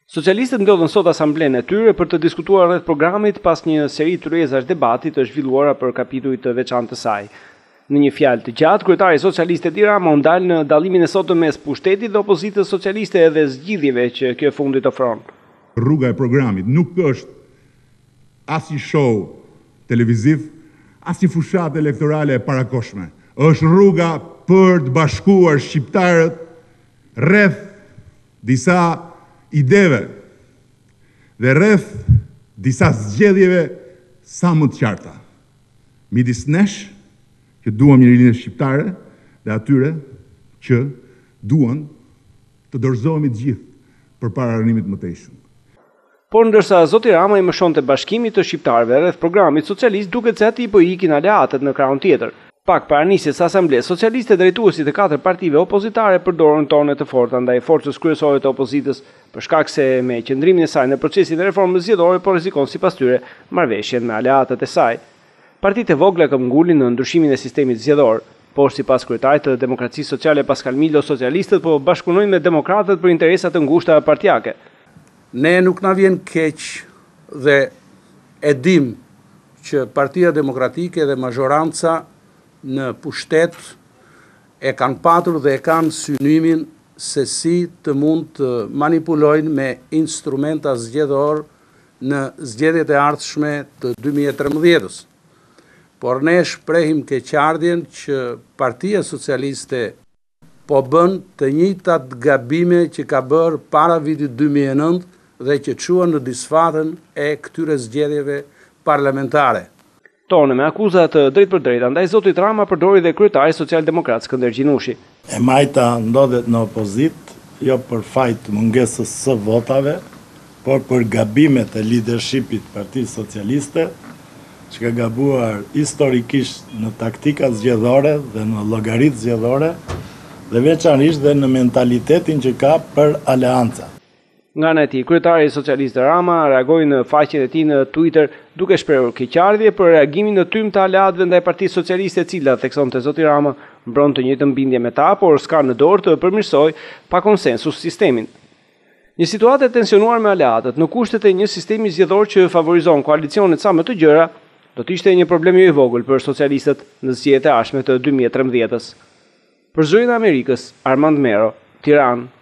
Socialistët ndodhen sot asamblenë e tyre për të diskutuar rreth programit pas një seri tërhezash debati të zhvilluara për kapitujt të veçantë të saj. Në një fjalë të gjatë, kryetari socialist Edi Rama u ndal në dallimin e sotëm mes pushtetit dhe opozitës socialiste edhe zgjidhjeve që kjo e fundit ofron. Rruga e programit nuk është as një show televiziv, as një fushat elektorale e parakoshme. Është rruga për të bashkuar shqiptarët rreth disa ideve dhe rreth disa zgjedhjeve sa më të qarta. Midis nesh që duam një rinë shqiptare dhe atyre që duan të dorëzohemi të gjithë përpara rënimit mëtejshëm. Por ndërsa zoti Rama i mëshonte bashkimit të shqiptarëve rreth programit socialist, duket se ati po ikin aleatët në krahun tjetër. Pak para nisjes së Asamblesë Socialiste, drejtuesit e 4 partive opozitare përdorën tone të forta ndaj forcës kryesore të opozitës për shkak se me qëndrimin e saj në procesin e reformës zgjedhore po rrezikon sipas tyre marrëveshjen me aleatët e saj. Partitë e vogla këmbëngulin në ndryshimin e sistemit zgjedhor, por sipas kryetarit të Demokracisë Sociale Pascal Milo, socialistët po bashkëpunojnë me demokratët për interesa të ngushta partijake. Ne nuk na vjen keq dhe e dim që Partia Demokratike dhe mazhoranca në pushtet e kanë patur dhe e kanë synimin se si të mund të manipulojnë me instrumenta zgjedhor në zgjedhjet e ardhshme të 2013-s. Por ne shprehim keqardhjen që Partia Socialiste po bën të njëjtat gabime që ka bërë para vitit 2009 dhe që çuan në disfatën e këtyre zgjedhjeve parlamentare. Tonë me akuzat drejt për drejt, ndaj zotit Rama përdori dhe kryetari social-demokrat Skënder Gjinushi. E majta ndodhet në opozit, jo për fajt mungesës së votave, por për gabimet e leadershipit Partisë Socialiste, që ka gabuar historikisht në taktika zgjedhore dhe në llogaritë zgjedhore, dhe veçanërisht dhe në mentalitetin që ka për aleanca. Nga ana e tij, kryetari socialist Rama reagoi në faqen e tij në Twitter duke shprehur keqardhje për reagimin në tym të aleatëve ndaj Partisë Socialiste, e cila theksonte zoti Rama mbron të njëjtën bindje me ta, por s'ka në dorë të përmirësoj pa konsensus sistemin. Një situatë e tensionuar me aleatët në kushtet e një sistemi zgjedhor që favorizon koalicionet sa më të gjëra, do të ishte një problem jo i vogël për socialistët në zgjedhjet e ardhshme të 2013-s. Për Zërin e Amerikës, Armand Mero, Tiranë.